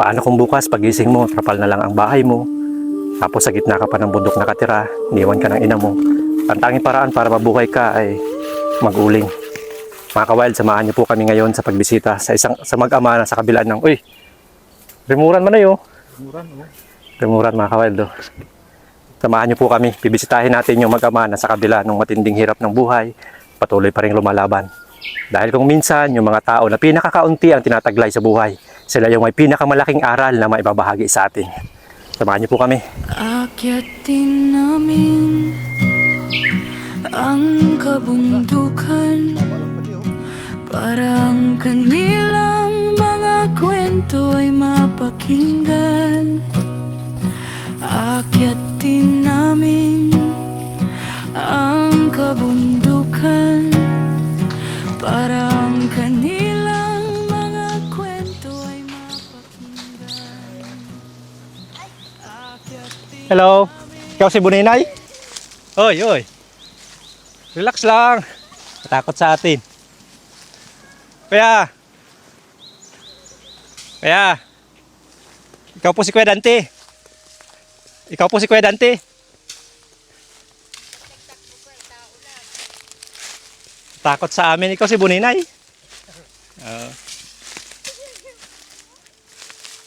Paano kung bukas pagising mo, trapal na lang ang bahay mo, tapos sa gitna ka pa ng bundok nakatira, iniwan ka ng ina mo. Ang tanging paraan para mabuhay ka ay mag-uling. Mga kawild, samahan niyo po kami ngayon sa pagbisita sa mag-ama na sa kabilaan ng, uy, rimuran man na yun. Rimuran mga kawild. Oh. Samahan niyo po kami, bibisitahin natin yung mag-ama na sa kabila ng matinding hirap ng buhay, patuloy pa rin lumalaban. Dahil kung minsan, yung mga tao na pinakakaunti ang tinataglay sa buhay, sila yung may pinakamalaking aral na maibabahagi sa atin. Samahan niyo po kami. Akyatin namin ang kabundukan para ang kanilang mga kwento ay mapakinggan. Akyatin namin ang kabundukan para ang kanilang mga kwento ay mapakinggan. Hello, ikaw si Buninay? Oy, oy. Relax lang. Matakot sa atin. Kuya. Kuya. Ikaw po si Kuya Dante. Ikaw po si Kuya Dante. Takot sa amin. Ikaw si Buninay.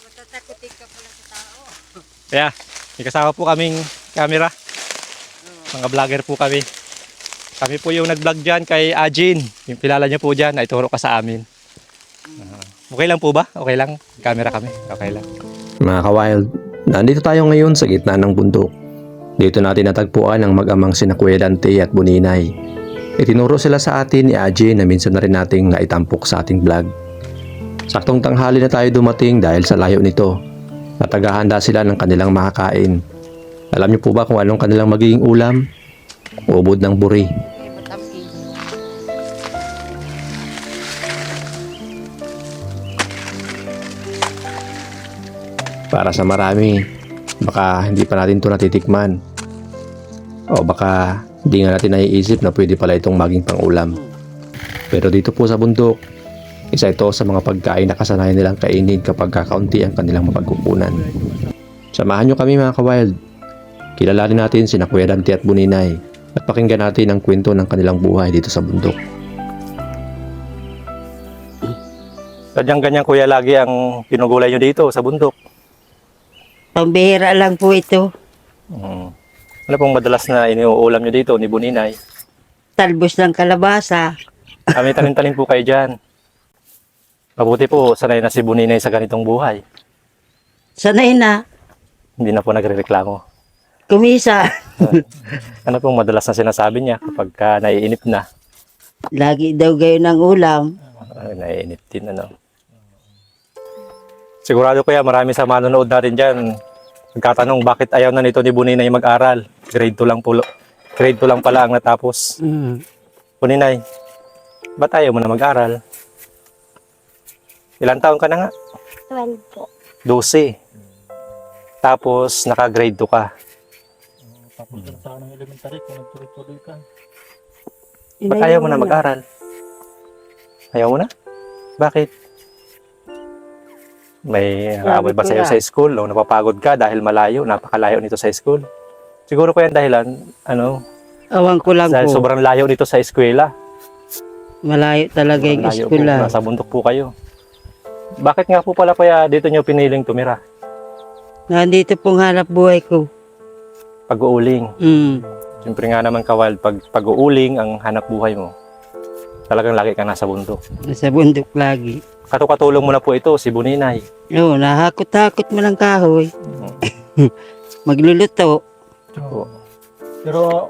Matatakotin ka pala sa tao. Kaya, may kasama po kaming camera. Mga vlogger po kami. Kami po yung nag-vlog dyan kay Ajin. Yung kilala niyo po dyan, ay turo ka sa amin. Okay lang po ba? Okay lang? Camera kami. Okay lang. Mga ka-wild, nandito tayo ngayon sa gitna ng bundok. Dito natin natagpuan ang mag-amang sina Kuya Dante at Buninay. Itinuro sila sa atin ni Ajin na minsan na rin nating naitampok sa ating vlog. Saktong tanghali na tayo dumating dahil sa layo nito. Nataghahanda sila ng kanilang makakain. Alam niyo po ba kung anong kanilang magiging ulam? Ubod ng buri. Para sa marami, baka hindi pa natin ito natitikman. O baka hindi nga natin naiisip na pwede pala itong maging pangulam. Pero dito po sa bundok, isa ito sa mga pagkain na kasanayan nilang kainin kapag kakaunti ang kanilang mapagkukunan. Samahan nyo kami mga ka-wild. Kilalanin natin sina Kuya Dante at Buninay at pakinggan natin ang kwento ng kanilang buhay dito sa bundok. Ganyan-ganyan kuya lagi ang pinugulay nyo dito sa bundok. Pambihira lang po ito. Ano pong madalas na iniuulam nyo dito ni Buninay? Talbos ng kalabasa. Kami tanim-tanim po kayo dyan. Mabuti po, sanay na si Buninay sa ganitong buhay. Sanay na. Hindi na po nagre-reklamo. Kumisa. Ano pong madalas na sinasabi niya kapag naiinip na? Lagi daw gayon ng ulam. Naiinip din, ano? Sigurado kuya, marami sa manonood natin dyan. Nagkatanong bakit ayaw na nito ni Buninay mag-aral. Grade 2 lang po. Grade 2 lang pala ang natapos. Buninay, ba't ayaw mo na mag-aral? Ilang taon ka na nga? 12 po. 12. Tapos naka-grade 2 ka. Tapos sa ng elementary kung nagtuloy-tuloy ka. Ba't ayaw mo na mag-aral? Ayaw mo na? Bakit? May away ba sa'yo sa school? O napapagod ka dahil malayo, napakalayo nito sa school? Siguro ko yan dahilan, Awan ko lang dahil po. sobrang layo nito sa eskwela. Malayo talaga yung Malayo po, eskwela. nasa bundok po kayo. Bakit nga po pala kaya dito nyo piniling tumira? Nandito pong hanap buhay ko. Pag-uuling. Siyempre nga naman kawild, pag pag-uuling ang hanap buhay mo, talagang lagi ka nasa bundok. Nasa bundok lagi. Katulong mo na po ito, si Buninay. Oo, nahakot-hakot mo ng kahoy. Magluluto. Oo. Pero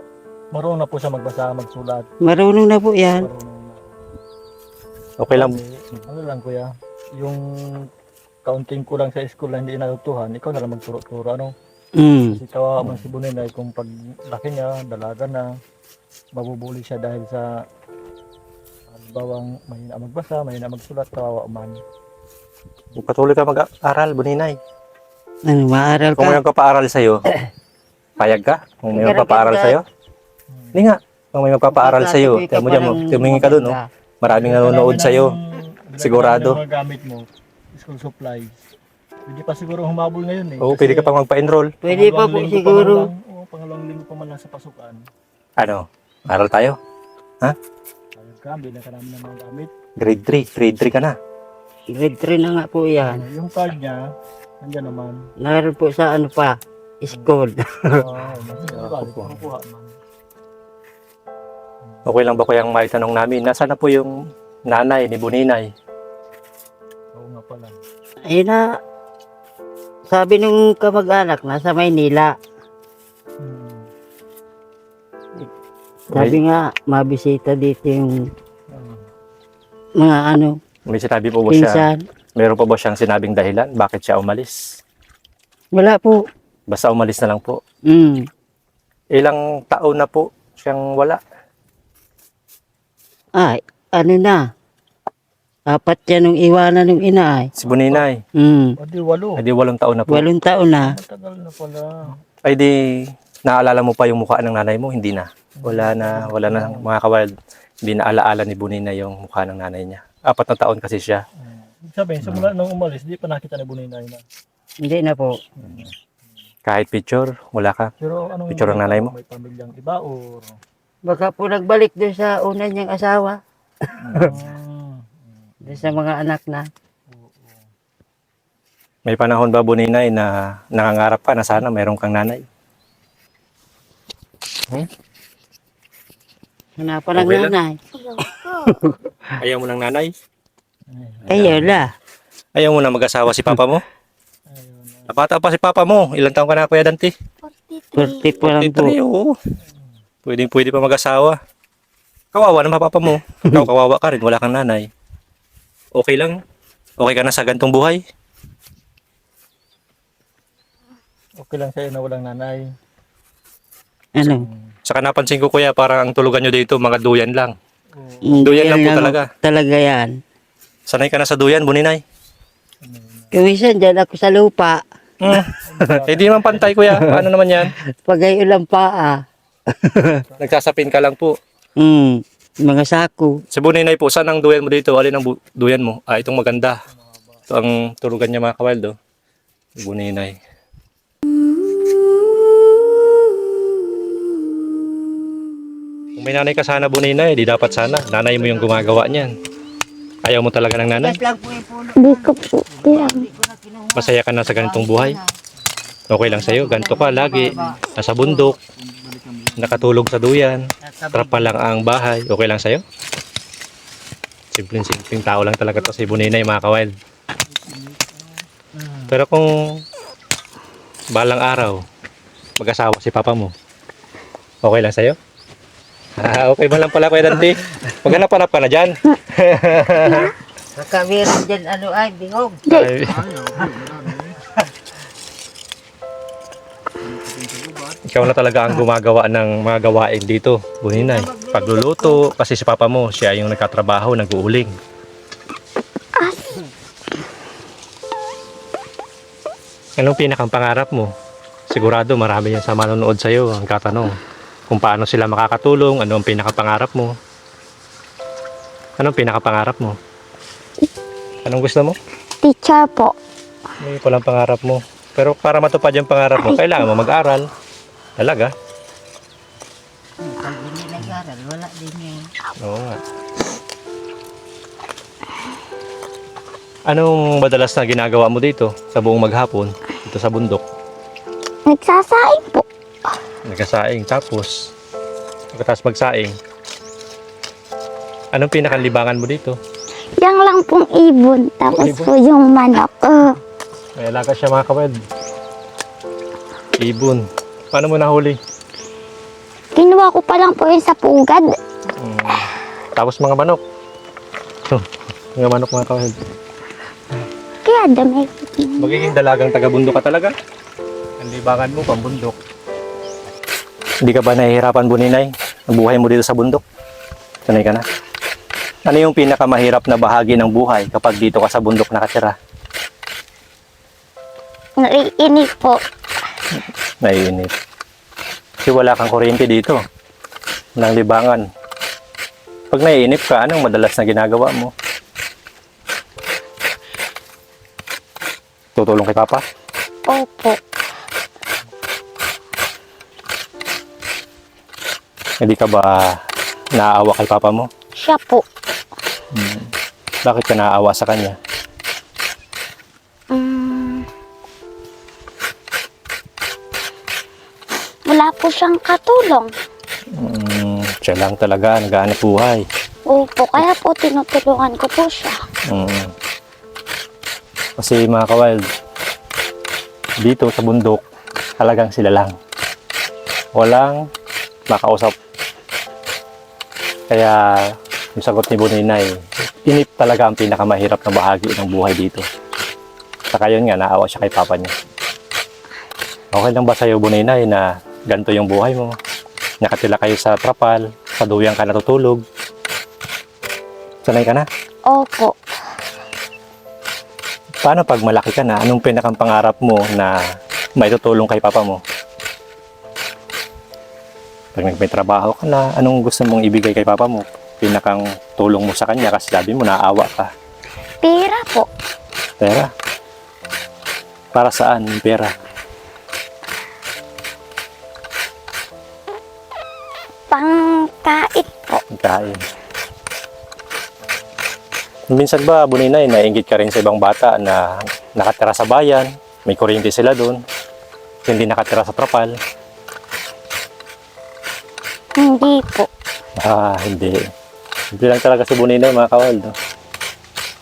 marunong na po siya magbasa, magsulat. Marunong na po yan. Marunong na. Okay lang. Ano lang kuya, yung counting ko lang sa school na hindi natutuhan, ikaw na lang magturo-turo. Ano? Kasi kawawa man si Buninay kung pag laki niya, dalaga na, mabubuli siya dahil sa bawang mahina magbasa, mahina magsulat, kawawa man. Patuloy ka mag-aral, Buninay. Ano, maaral Kung ka? may magpapaaral sa'yo, payag ka? Kung may magpapaaral sa'yo? Hindi nga. Kung may magpapaaral sa'yo, tiyan mo dyan, tumingin ka doon, no? Maraming nanonood sa'yo. Sigurado. Yung mga gamit mo, school supplies. Pwede pa siguro humabol ngayon eh. Oo, Kasi pwede ka pang magpa-enroll. Pwede pa po siguro. Pangalawang linggo pa man lang sa pasukan. Ano, aral tayo. Ayun ka, bilang ka namin ng mga gamit. Grade 3 ka na. Grade 3 na nga po yan. Yung card niya, nandiyan naman. Naroon po sa ano pa, school. Kukuha man. Okay lang ba kayang maitanong namin, nasaan na po yung nanay ni Buninay? Oo nga pala. Ayun na, sabi nung kamag-anak, nasa Maynila. Sabi nga, mabisita dito yung mga ano, May sinabi po ba siya, pinsan. meron pa ba siyang sinabing dahilan? Bakit siya umalis? Wala po. Basta umalis na lang po. Mm. Ilang taon na po siyang wala? Ay, ano na. 4 yan nung iwanan ng ina ay. Si Buninay. Mm. O di 8. Ay di 8 taon na po. 8 taon na. Matagal na pala. Ay di, naalala mo pa yung mukha ng nanay mo? Hindi na. Wala na mga kawild. Hindi na alaala ni Buninay yung mukha ng nanay niya. 4 na taon kasi siya. Sabi, simula nung umalis, di pa nakita ni Buninay na. Hindi na po. Kahit picture, wala ka. Pero anong Picture ng nanay mo? May pamilyang iba or... Baka po nagbalik doon sa una niyang asawa. Ah, Doon sa mga anak na. May panahon ba, Buninay, na nangangarap ka na sana mayroon kang nanay? Hanapan ng Okay lang. nanay. Ayaw mo ng nanay? Ayaw la. Ayaw mo na mag-asawa si papa mo? Bata pa si papa mo. Ilang taon ka na, Kuya Dante? 40 pa lang po. 43, oo. Pwede pa mag-asawa. Kawawa naman papa mo. Ikaw kawawa ka rin, wala kang nanay. Okay lang? Okay ka na sa gantong buhay? okay lang sa'yo na walang nanay. Ano? Saka napansin ko, Kuya, parang ang tulugan nyo dito, mga duyan lang. Duyan Duyan lang po talaga. Talaga yan. Sanay ka na sa duyan, Buninay? Kumisan dyan ako sa lupa. Eh di naman pantay, Kuya. Paano naman yan? Pagay ulang paa. Nagsasapin ka lang po. Mga sako. Si Buninay po, saan ang duyan mo dito? Alin ang duyan mo? Ah, itong maganda. Ito ang tulugan niya, mga kawaldo. Buninay. Kung may nanay ka sana, Buninay, di dapat sana. Nanay mo yung gumagawa niyan. Ayaw mo talaga ng nanay? Hindi ko po alam. Masaya ka na sa ganitong buhay? Okay lang sa'yo? Ganito ka lagi. Nasa bundok. Nakatulog sa duyan. Trapa lang ang bahay. Okay lang sa'yo? Simpleng tao lang talaga to si Buninay, mga kawild. Pero kung balang araw, mag-asawa si papa mo, okay lang sa'yo? Okay mo lang pala, Kuya Dante. Maghanap-hanap ka na dyan. Kakawiran dyan ano ay, bingog. Ay. Ikaw na talaga ang gumagawa ng mga gawain dito, Buninay. Pagluluto, kasi si papa mo, siya yung nagkatrabaho, nag-uuling. Anong pinakang pangarap mo? Sigurado marami yan sa manonood sa'yo ang katanong. Kung paano sila makakatulong, ano ang pinakapangarap mo? Anong pinakapangarap mo? Anong gusto mo? Teacher po. May palang pangarap mo. Pero para matupad yung pangarap mo, kailangan mo mag-aral. Talaga? Pag hindi nag-aral, wala din yun. Oo nga. Anong madalas na ginagawa mo dito sa buong maghapon? Dito sa bundok? Nagsasaing po. Nagkasaing. Tapos, pagkatapos magsaing, anong pinakalibangan mo dito? Yang lang pong ibon. Tapos po yung manok. May alaga siya, mga kawed. Ibon. Paano mo nahuli? Kinuha ko pa lang po yun sa pugad. Tapos mga manok. Mga manok, mga kawed. Kaya dami. Magiging dalagang taga-bundok ka talaga. Ang libangan mo, pambundok. Hindi ka ba nahihirapan, Buninay? Ang buhay mo dito sa bundok? Sanay ka na? Ano yung pinakamahirap na bahagi ng buhay kapag dito ka sa bundok nakatira? Naiinip po. Naiinip. Kasi wala kang kuryente dito. Walang libangan. Pag naiinip ka, anong madalas na ginagawa mo? tutulong kay Papa? Opo. Hindi ka ba naaawa kay Papa mo? Siya po. Bakit ka naaawa sa kanya? Wala po siyang katulong. Siya lang talaga, nag-aanap buhay. Opo, kaya po tinutulungan ko po siya. Kasi mga kawild, dito sa bundok, talagang sila lang. Walang makausap. Kaya yung sagot ni Buninay, inip talaga ang pinakamahirap na bahagi ng buhay dito. Saka yun nga, naawa siya kay Papa niya. Okay lang ba sa'yo, Buninay, na ganito yung buhay mo? Nakatila kayo sa trapal, sa duyan ka natutulog. Sanay ka na? Opo. Paano pag malaki ka na? Anong pinakang pangarap mo na may tutulong kay Papa mo? Pag may trabaho ka na, anong gusto mong ibigay kay Papa mo? Pinakang tulong mo sa kanya kasi sabi mo naawa ka. Pera po. Pera? Para saan yung pera? Pangkait po. Kain. Minsan ba, Buninay, nainggit ka rin sa ibang bata na nakatira sa bayan, may kuryente sila doon, hindi nakatira sa trapal? Hindi po. Hindi. Hindi lang talaga si Buninay, mga kawal. No?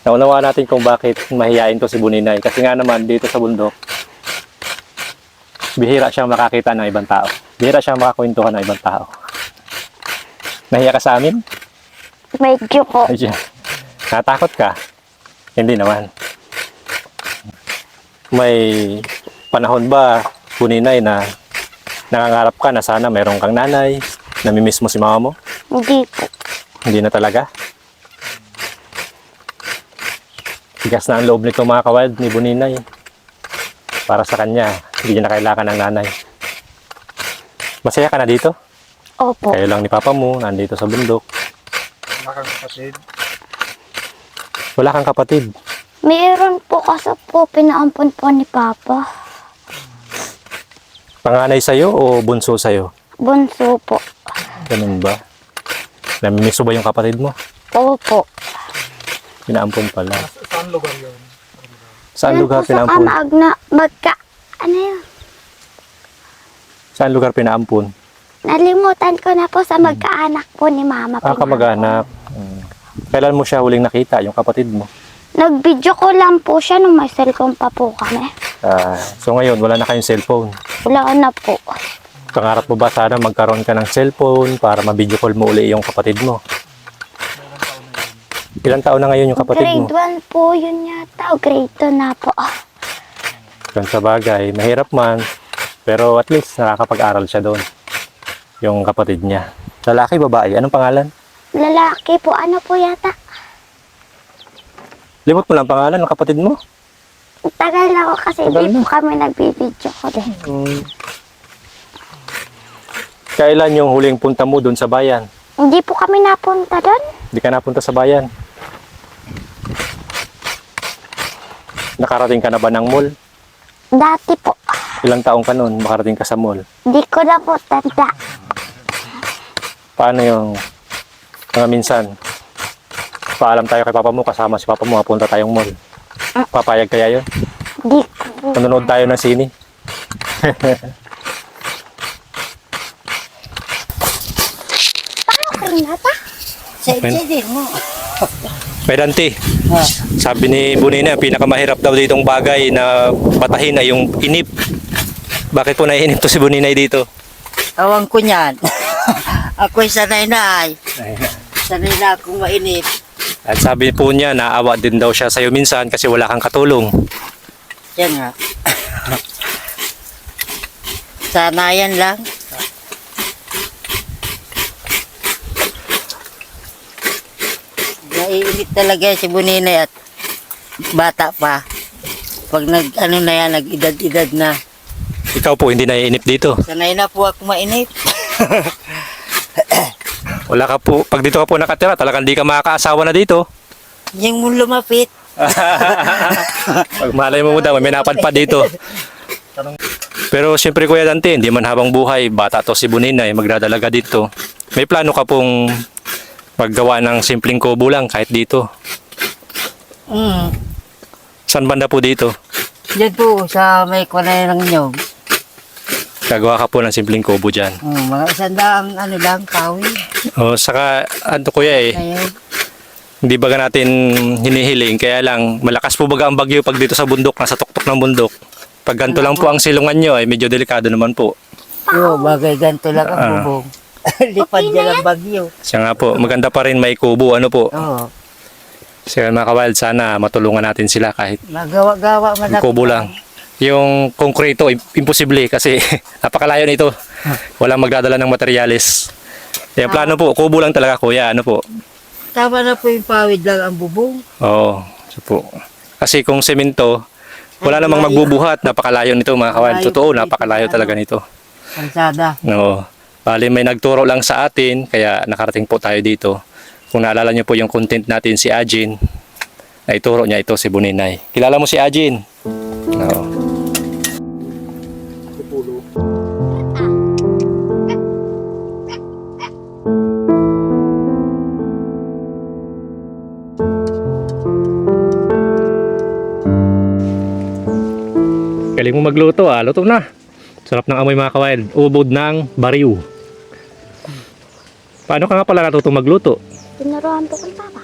Naunawa natin kung bakit mahihain to si Buninay. Kasi nga naman, dito sa bundok, bihira siyang makakita ng ibang tao. Bihira siyang makakwentuhan ng ibang tao. Nahiya ka sa amin? Medyo po. Ay, siya. Natakot ka? Hindi naman. May panahon ba, Buninay, na nangangarap ka na sana mayroong kang nanay, namimiss mo si mama mo? Hindi po. Hindi na talaga? Tigas na ang loob nito mga kawild ni Buninay. Para sa kanya, hindi niya na kailangan ng nanay. Masaya ka na dito? Opo. Kayo lang ni Papa mo, nandito sa bundok. Wala kang kapatid. Wala kang kapatid. Meron po kasi po pinaampon po ni Papa. Panganay sa'yo o bunso sa'yo? Bunso po. Ganun ba? Namimiss mo ba yung kapatid mo? Opo. Pinaampon pala. Saan lugar yun? Saan Yan lugar po sa pinaampon? kamag na ano yun? Saan lugar pinaampon? Nalimutan ko na po sa magkaanak po ni Mama. Kamag-anak. Kailan mo siya huling nakita, yung kapatid mo? Nag-video ko lang po siya nung may cellphone pa po kami. So ngayon, wala na kayong cellphone. Wala na po. Pangarap mo ba sana magkaroon ka ng cellphone para ma-video call mo uli yung kapatid mo? Ilang taon na ngayon yung kapatid mo? Grade 1 po yun yata. O grade 2 na po. Kung sa bagay, mahirap man. Pero at least nakakapag-aral siya doon. Yung kapatid niya. Lalaki, babae? Anong pangalan? Lalaki po. Ano po yata? Limot mo lang pangalan ng kapatid mo? Tagal na ko kasi Tagal hindi na. po kami nagbibideo ko din. Kailan yung huling punta mo doon sa bayan? Hindi po kami napunta doon. Hindi ka napunta sa bayan. Nakarating ka na ba ng mall? Dati po. Ilang taong ka noon makarating ka sa mall? Hindi ko na po tanda. Paano yung mga minsan? Paalam tayo kay Papa mo, kasama si Papa mo, mapunta tayong mall. Papayag kaya yun? Hindi ko po. Nanonood tayo ng sine. Paano nata? Sige mo. Pedante, sabi ni Bunina, pinakamahirap daw ditong bagay na patahin ay yung inip. Bakit po naiinip to si Buninay dito? Awang ko niyan. Ako'y sanay na ay. Sanay na akong mainip. At sabi po niya, naawa din daw siya sa'yo minsan kasi wala kang katulong. Yan nga. Sanayan lang. Naiinip talaga si Buninay at bata pa. Pag nag-ano na yan, nag-edad-edad na. Ikaw po, hindi naiinip dito. Sanay na po ako mainip. Wala ka po, pag dito ka po nakatira, talagang di ka makakaasawa na dito. Yung mo lumapit. Malay mo daw, may napadpad dito. Pero siyempre Kuya Dante, hindi man habang buhay, bata to si Buninay, magdadalaga dito. May plano ka pong maggawa ng simpleng kubo lang kahit dito. Saan banda po dito? Diyan po sa may kulay ng nyog. Gagawa ka po ng simpleng kubo dyan. Mga 100 ano lang, kawi. O, saka, ano Kuya Ayun. hindi baga natin hinihiling, kaya lang, malakas po baga ang bagyo pag dito sa bundok, nasa tuktok ng bundok. Pag ganito lang po ang silungan nyo, ay medyo delikado naman po. Oo, bagay ganito lang ang bubong. Lipad niya lang bagyo. Siya nga po, maganda pa rin may kubo, ano po. Oo. Siya mga kawild, sana matulungan natin sila kahit Magawa-gawa man yung kubo lang. Yung konkreto, imposible kasi napakalayo nito. Walang magdadala ng materyales. Yung plano po, kubo lang talaga Kuya, ano po. Tama na po yung pawid lang ang bubong. Oo, siya po. Kasi kung semento, wala namang magbubuhat, napakalayo nito mga kawild. Totoo, napakalayo talaga nito. Kansada. No. Bali may nagturo lang sa atin, kaya nakarating po tayo dito. Kung naalala niyo po yung content natin si Ajin, na ituro niya ito si Buninay. Kilala mo si Ajin? No. Galing mo magluto luto na. Sarap ng amoy mga kawild. Ubod ng bariw. Paano ka nga pala natutong magluto? Tinuruan po kay Papa.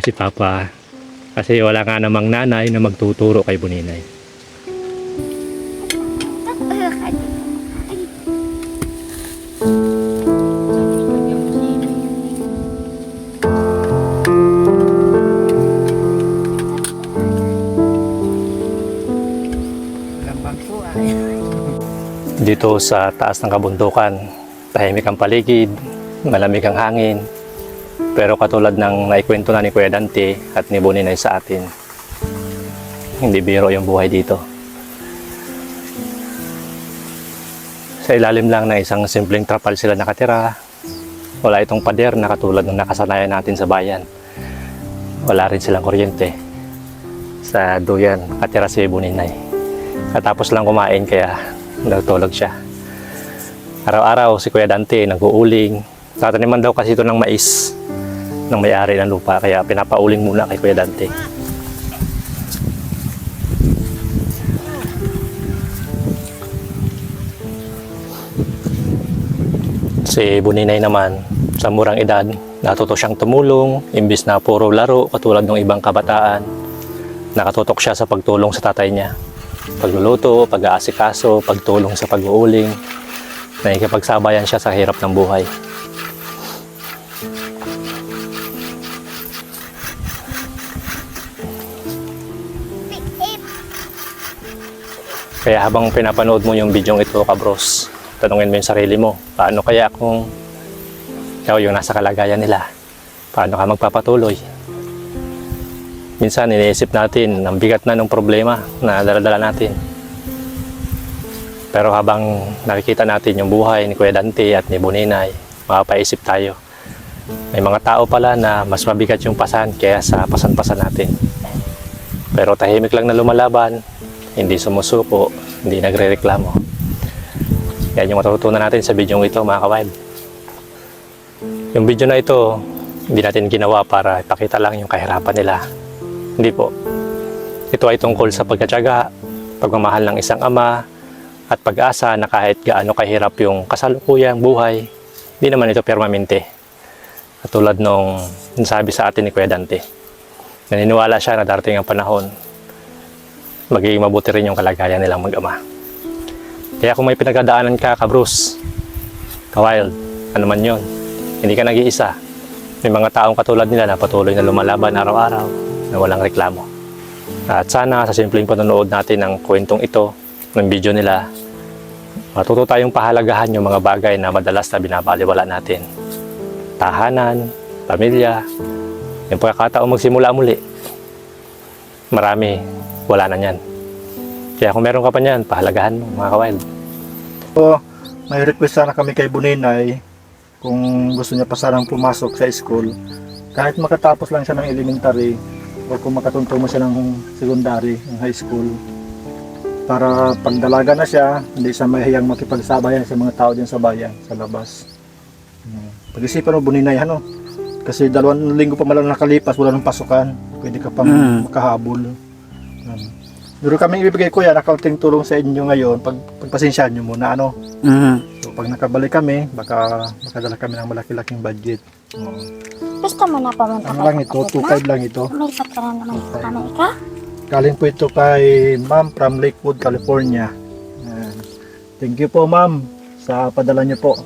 Si Papa. Kasi wala nga namang nanay na magtuturo kay Buninay. Dito sa taas ng kabundukan, tahimik ang paligid, malamig ang hangin. Pero katulad ng naikwento na ni Kuya Dante at ni Buninay sa atin, hindi biro yung buhay dito. Sa ilalim lang na isang simpleng trapal sila nakatira. Wala itong pader na katulad ng nakasanayan natin sa bayan. Wala rin silang kuryente. Sa duyan, nakatira si Buninay. Katapos lang kumain kaya nagtulog siya. Araw-araw si Kuya Dante nag-uuling. Tataniman daw kasi ito ng mais ng may-ari ng lupa, kaya pinapauling muna kay Kuya Dante. Si Buninay naman, sa murang edad, natuto siyang tumulong, imbis na puro laro katulad ng ibang kabataan. Nakatutok siya sa pagtulong sa tatay niya. Pagluluto, pag-aasikaso, pagtulong sa pag-uuling. Nakikipagsabayan siya sa hirap ng buhay. Kaya habang pinapanood mo yung video ito, kabros, tanungin mo yung sarili mo, paano kaya kung ikaw yung nasa kalagayan nila? Paano ka magpapatuloy? Minsan iniisip natin, ang bigat na ng problema na dala-dala natin. Pero habang nakikita natin yung buhay ni Kuya Dante at ni Buninay, mapapaisip tayo. May mga tao pala na mas mabigat yung pasan kaya sa pasan-pasan natin. Pero tahimik lang na lumalaban, hindi sumusuko, hindi nagre-reklamo. Yan yung matututunan natin sa video ito mga kawild. Yung video na ito, hindi natin ginawa para ipakita lang yung kahirapan nila. Hindi po. Ito ay tungkol sa pagkatyaga, pagmamahal ng isang ama, at pag-asa na kahit gaano kahirap yung kasalukuyang buhay, hindi naman ito permanente. Katulad nung nasabi sa atin ni Kuya Dante. Naniniwala siya na darating ang panahon, magiging mabuti rin yung kalagayan nilang mag-ama. Kaya kung may pinagdadaanan ka, kabros, kawild, ano man yun, hindi ka nag-iisa. May mga taong katulad nila na patuloy na lumalaban araw-araw na walang reklamo. At sana sa simpleng panonood natin ng kwentong ito, ng video nila, matuto tayong pahalagahan yung mga bagay na madalas na binabaliwala natin. Tahanan, pamilya, yung pagkakataong magsimula muli. Marami, wala na yan. Kaya kung meron ka pa niyan, pahalagahan mo mga kawild. So, may request sana kami kay Buninay kung gusto niya pa sanang pumasok sa school. Kahit makatapos lang siya ng elementary, o kung makatunto mo siya ng secondary, ng high school, para pagdalaga na siya, hindi siya mahiyang makipagsabayan sa mga tao dyan sa bayan, sa labas. Pag-isipan mo, Buninay, ano? Kasi 2 linggo pa malang nakalipas, wala nang pasukan. Pwede ka pang makahabol. Pero kami ibibigay ko yan, accounting tulong sa inyo ngayon, pagpasensyahan nyo muna, ano? So, pag nakabalik kami, baka makadala kami ng malaki-laking budget. Gusto mo na pumunta Ano lang ito, 2.5 lang ito. May ka na naman sa kamay ka? Galing po ito kay Ma'am from Lakewood, California. Ayan. Thank you po, Ma'am, sa padala niyo po.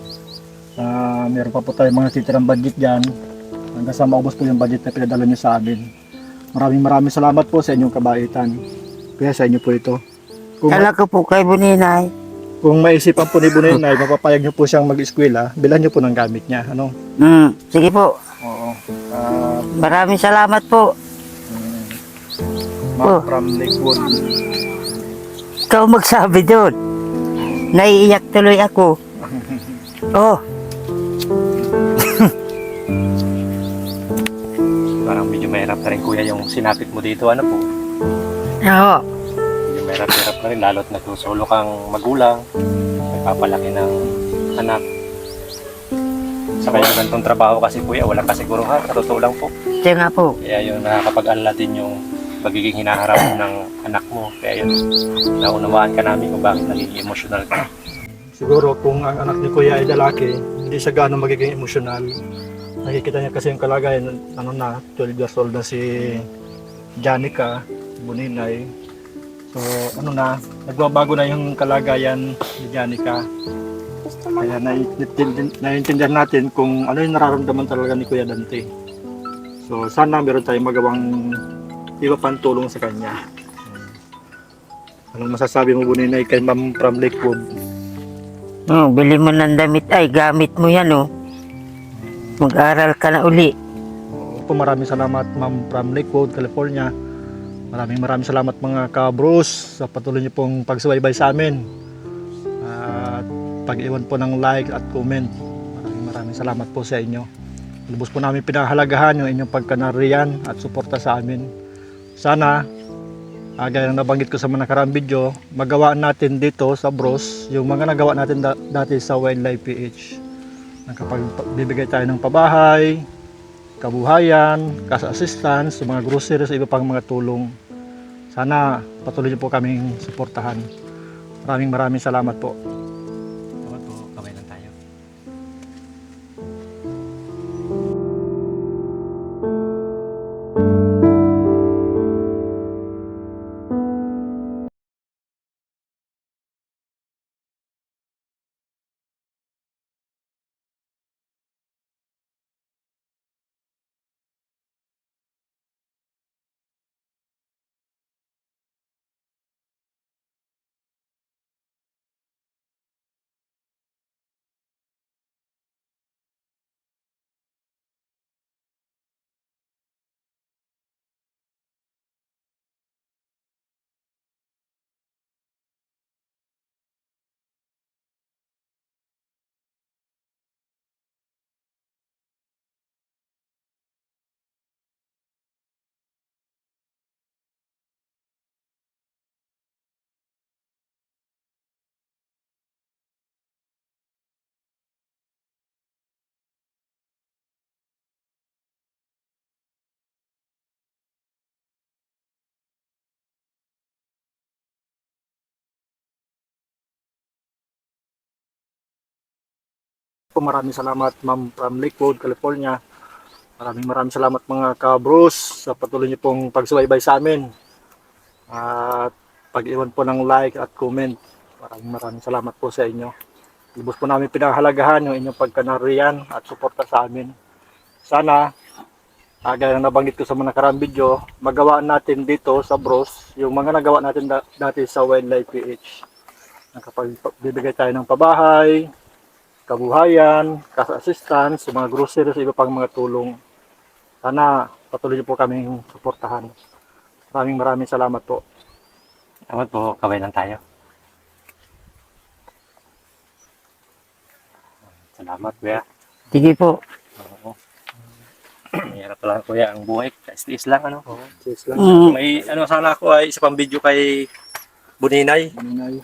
Meron pa po tayong mga titirang budget dyan. Hanggang sa maubos po yung budget na pinadala niyo sa amin. Maraming salamat po sa inyong kabaitan. Kaya sa inyo po ito. Kala ko po kay Buninay. Kung maisipan po ni Buninay, mapapayag niyo po siyang mag-eskwela, bilhan niyo po ng gamit niya. Ano? Sige po. Oo. Maraming salamat po. Ma'am from Lakewood. Ikaw magsabi doon. Naiiyak tuloy ako. Oh, Parang medyo mahirap na rin kuya yung sinapit mo dito, ano po? oo. Medyo mahirap na rin, lalo't nagsusulo kang magulang, nagpapalaki ng anak. Sa kayo ganitong trabaho kasi kuya, walang kasiguruhan, sa totoo lang po. Siya nga po. Kaya yun, nakakapag-alala din yung magiging hinaharap ng anak mo. Kaya yun, naunawaan ka namin kung bakit nagiging emotional ka. Siguro kung ang anak ni Kuya ay lalaki, hindi siya gaano magiging emosyonal. Nakikita niya kasi yung kalagayan, 12 years old na si Janica Buninay. So, nagbabago na yung kalagayan ni Janica. Kaya naiintindihan natin kung ano yung nararamdaman talaga ni Kuya Dante. So, sana meron tayong magawang iba pang tulong sa kanya. Anong masasabi mo, Buninay, kay Ma'am from Lakewood? Bili mo ng damit ay gamit mo yan Mag-aral ka na uli. Maraming salamat, Ma'am from Lakewood, California. Maraming salamat mga ka-bros sa patuloy niyo pong pagsubaybay sa amin. At pag-iwan po ng like at comment. Maraming salamat po sa inyo. Lubos po namin pinahalagahan yung inyong pagkanariyan at suporta sa amin. Sana, gaya ng nabanggit ko sa mga nakaraang video, magawaan natin dito sa Bros yung mga nagawa natin dati sa Wildlife PH. Kapag bibigay tayo ng pabahay, kabuhayan, cash assistance, mga groceries, iba pang mga tulong. Sana patuloy niyo po kaming suportahan. Maraming salamat po. Salamat po, kamay lang tayo. Maraming salamat, Ma'am from Lakewood, California. Maraming salamat mga ka-bros sa patuloy niyo pong pagsubaybay sa amin. At pag-iwan po ng like at comment. Maraming salamat po sa inyo. Lubos po namin pinahalagahan yung inyong pagkanariyan at suporta sa amin. Sana, gaya ng nabanggit ko sa mga nakaraang video, magawaan natin dito sa Bros yung mga nagawa natin dati sa Wildlife PH. Kapag bibigay tayo ng pabahay, kabuhayan, cash assistance, mga groceries, iba pang mga tulong. Sana patuloy niyo po kaming suportahan. Maraming salamat po. Salamat po, kamay lang tayo. Salamat, kuya. Sige po. Oo. Ayan. Hirap lang kuya ang buhay. Tiis lang ano. Oo, cheers lang. Mm. May ano sana ako ay isa pang video kay Buninay. Buninay.